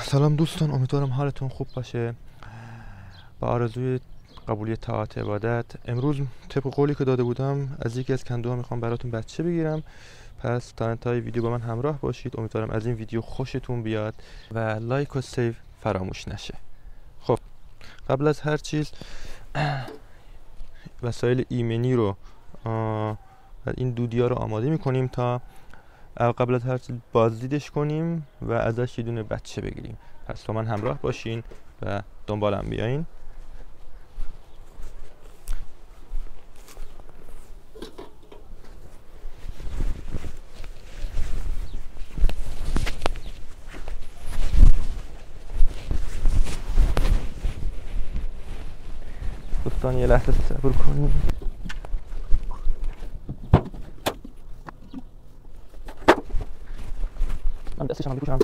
سلام دوستان، امیدوارم حالتون خوب باشه. با آرزوی قبولی طاعت عبادت، امروز طبق قولی که داده بودم از یکی از کندوها میخوام براتون بچه بگیرم. پس تا انتهای ویدیو با من همراه باشید. امیدوارم از این ویدیو خوشتون بیاد و لایک و سیو فراموش نشه. خب قبل از هر چیز وسایل ایمنی رو این دودیا رو آماده میکنیم تا قبل از هر چیز بازدیدش کنیم و ازش یه دونه بچه بگیریم. پس با من همراه باشین و دنبالم بیاین. دوستان یه لحظه صبر کنیم. من دستش هم بپوشم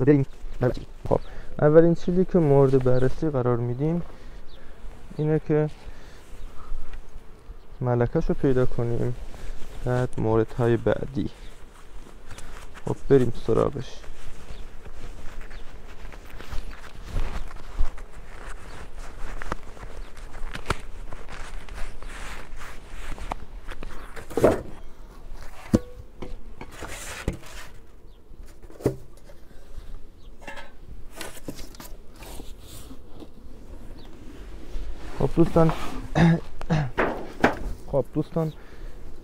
و بریم بررسی. خب اولین چیزی که مورد بررسی قرار میدیم اینه که ملکش رو پیدا کنیم. بعد موردهای بعدی. خب بریم سراغش. خب دوستان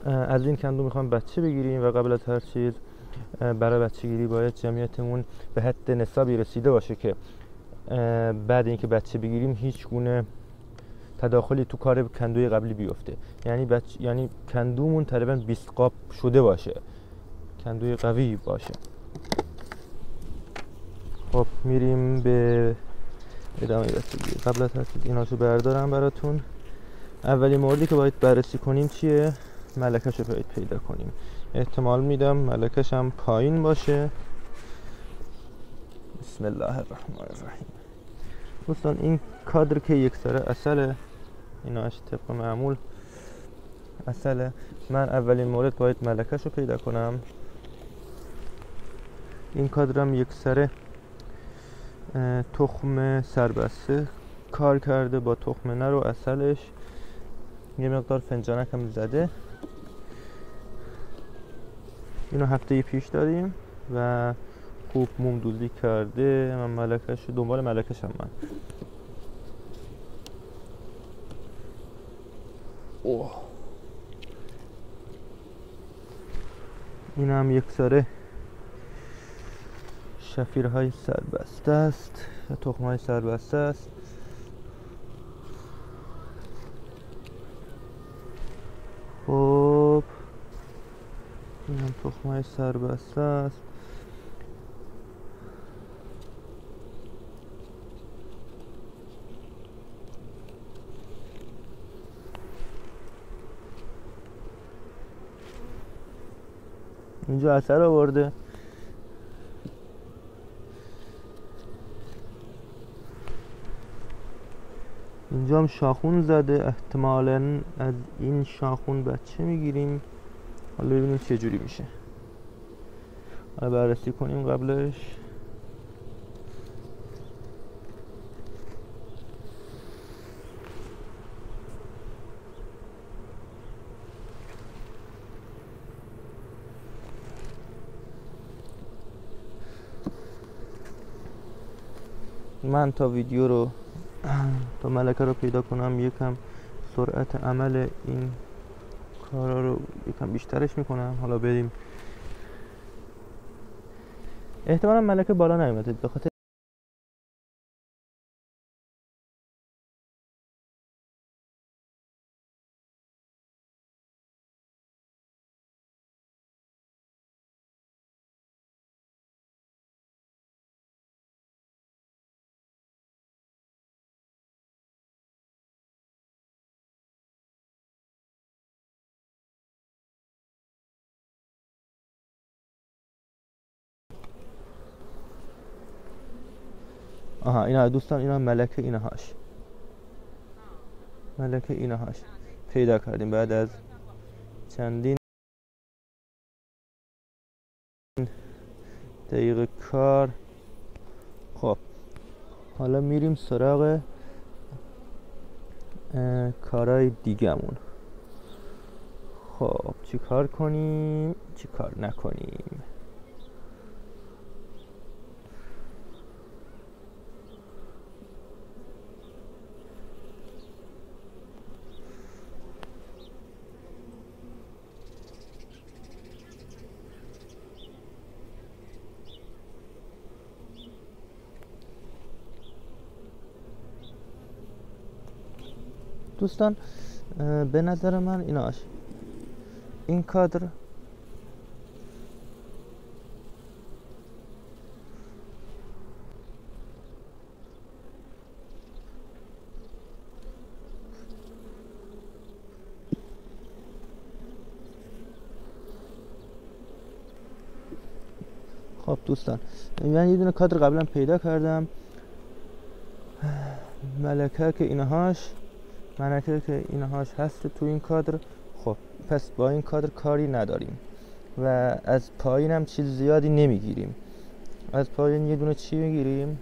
از این کندو میخوام بچه بگیریم و قبل از هر چیز برای بچه گیری باید جمعیتمون به حد نصابی رسیده باشه که بعد اینکه بچه بگیریم هیچ گونه تداخلی تو کار کندوی قبلی بیفته. یعنی کندومون تقریبا 20 قاب شده باشه، کندوی قوی باشه. خب میریم به ادامه بچگی. قبل از هر چیز ایناشو بردارم براتون. اولین موردی که باید بررسی کنیم چیه؟ ملکش رو باید پیدا کنیم. احتمال میدم ملکش هم پایین باشه. بسم الله الرحمن الرحیم. دوستان این کادر که یک سره اصله، ایناش طبق معمول اصله. من اولین مورد باید ملکش رو پیدا کنم. این کادرم یک سره تخم سربسته کار کرده با تخم نر و اصلش. یه مقدار فنجانک هم زده. اینو هفته پیش دادیم و خوب مومدوزی کرده. من ملکش دنبال ملکش هم من. اوه. این هم یک سره شفیرهای سربسته است، تخمهای سربسته است. خب این هم تخمهای سربسته است. اینجا اثر آورده. اینجا هم شاخون زده. احتمالاً از این شاخون بچه میگیریم. حالا ببینیم چه جوری میشه. حالا بررسی کنیم قبلش. من تا ویدیو رو تا ملکه رو پیدا کنم یکم سرعت عمل این کارا رو یکم بیشترش میکنم. حالا بریم. احتمالا ملکه بالا نیومده به خاطر اینا دوستان، اینا ملکه اینهاش پیدا کردیم بعد از چندین دقیقه کار. خب حالا میریم سراغ کارهای دیگه‌مون. خب چی کار کنیم چی کار نکنیم؟ دوستان به نظر من این کادر خب دوستان من یه دونه کادر قبلا پیدا کردم، ملکه که اینهاش هست تو این کادر. خب پس با این کادر کاری نداریم و از پایین هم چیز زیادی نمیگیریم. از پایین یه دونه چی میگیریم؟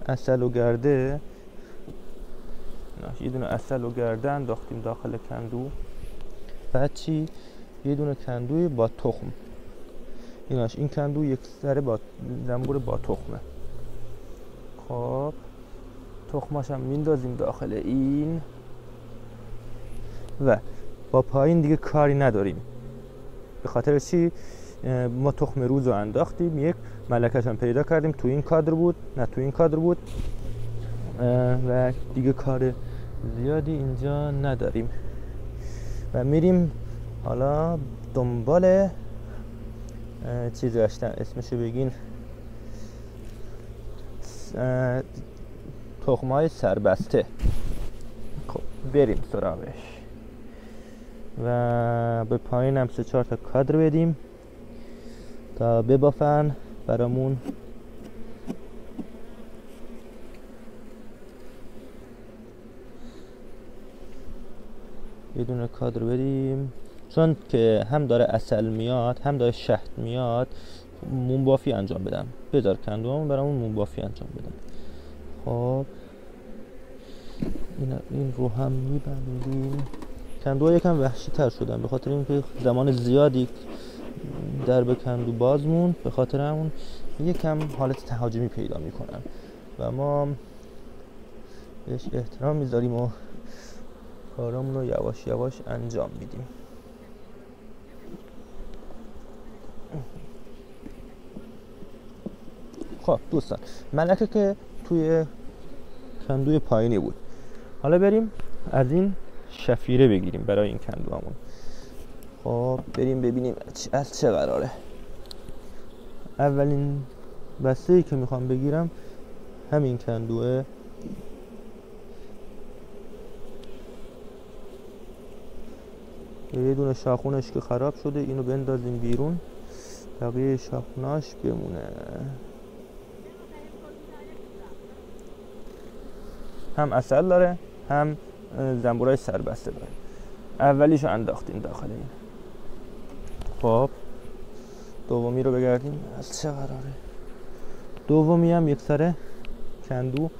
عسل و گرده. یه دونه عسل و گرده انداختیم داخل کندو. بعد چی؟ یه دونه کندوی با تخم. این کندو یک سره با زنبور با تخمه. خب تخماش هم میندازیم داخل این و با پایین دیگه کاری نداریم. به خاطر چی؟ ما تخم روز رو انداختیم، یک ملکش هم پیدا کردیم، تو این کادر بود و دیگه کار زیادی اینجا نداریم و میریم حالا دنبال چیز گشتن. اسمشو بگین تخمای سربسته. خب بریم سراغش و به پایین هم 3-4 تا کادر بدیم تا ببافن برامون. یه دونه کادر بدیم چون که هم داره عسل میاد هم داره شهد میاد، مونبافی انجام بدم. بذار کندوامون برامون مونبافی انجام بدم. خب این رو هم میبندیم. کندوها یکم وحشی تر شدن به خاطر اینکه زمان زیادی در به کندو باز موند، به خاطر همون یکم حالت تهاجمی پیدا میکنن و ما بهش احترام میذاریم و کارامون رو یواش یواش انجام میدیم. خب دوستان ملکه که توی کندوی پایینی بود، حالا بریم از این شفیره بگیریم برای این کندوامون. خب بریم ببینیم از چه قراره. اولین بسته‌ای که میخوام بگیرم همین کندوه. یه دونه شاخونش که خراب شده اینو بندازیم بیرون، بقیه شاخوناش بمونه. هم عسل داره هم زنبورای سربسته داره. اولیشو انداختیم داخل این. خب دومی رو بگردیم از چه قراره. دومی هم یک سره کندو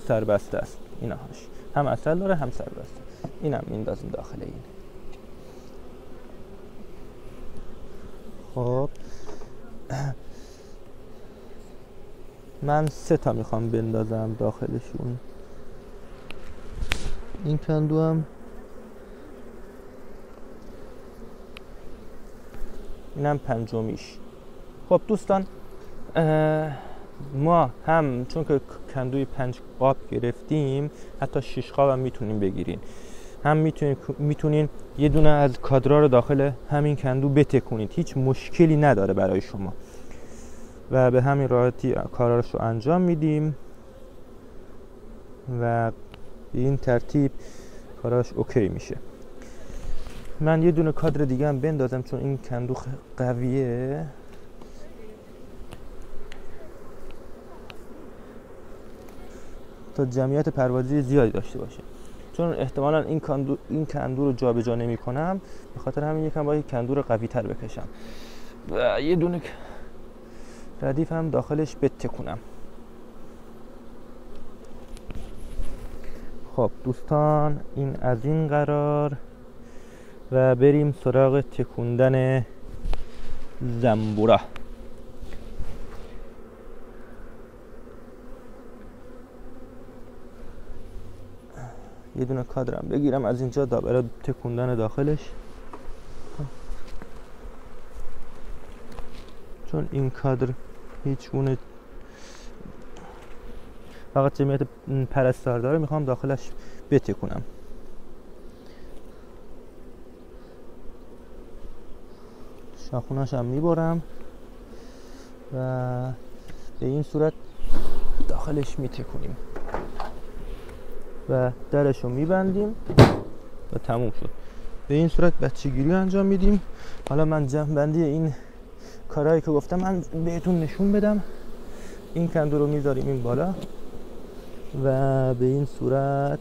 سربسته است. اینهاش هم عسل داره هم سربسته. اینم میندازیم داخل این. خب من 3 تا میخوام بندازم داخلشون. این کندو هم اینم 5میش. خب دوستان ما هم چون که کندوی 5 قاب گرفتیم حتی 6 قاب هم میتونیم بگیرین. هم میتونین یه دونه از کادرها رو داخل همین کندو بتکونید، هیچ مشکلی نداره برای شما و به همین راحتی کاراشو انجام میدیم و به این ترتیب کاراش اوکی میشه. من یه دونه کادر دیگه هم بندازم چون این کندو قویه. تا جمعیت پروازی زیادی داشته باشه، چون احتمالاً این کندو رو جابجا نمی‌کنم، به خاطر همین یکم باید کندو رو قوی‌تر بکشم. و یه دونه ردیف هم داخلش بتکونم. خب دوستان این از این قرار و بریم سراغ تکوندن زنبورا. یه دونه کادرم بگیرم از اینجا برای تکوندن داخلش، چون این کادر هیچ گونه فقط جمعیت پرستار داره، میخوام داخلش بتکونم. شاخوناش هم میبرم و به این صورت داخلش میتکونیم و درشو میبندیم و تموم شد. به این صورت بچه‌گیری انجام میدیم. حالا من جمع‌بندی این کارهایی که گفتم من بهتون نشون بدم. این کندو رو میذاریم این بالا و به این صورت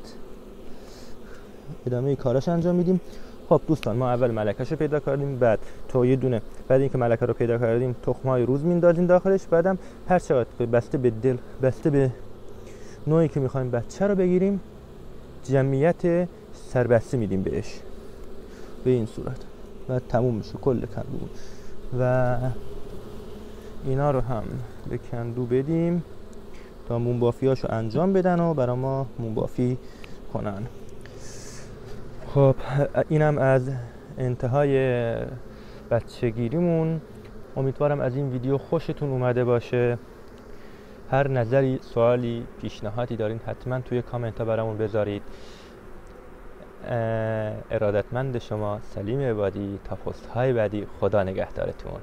ادامه کاراش انجام میدیم. خب دوستان ما اول ملکه‌شو پیدا کردیم، بعد تو یه دونه، بعد اینکه ملکه رو پیدا کردیم تخم‌های روز میندازیم داخلش، بعدم هر چقدر بسته به دل، بسته به نوعی که میخوایم بچه رو بگیریم جمعیت سربسته میدیم بهش به این صورت و تموم میشه کل کندو. و اینا رو هم به کندو بدیم تا مونبافیاشو انجام بدن و برای ما مونبافی کنن. خب اینم از انتهای بچه‌گیریمون. امیدوارم از این ویدیو خوشتون اومده باشه. هر نظری، سوالی، پیشنهادی دارین حتما توی کامنت ها برامون بذارید. ارادتمند شما سلیم عبادی. تا پست های بعدی، خدا نگهدارتون.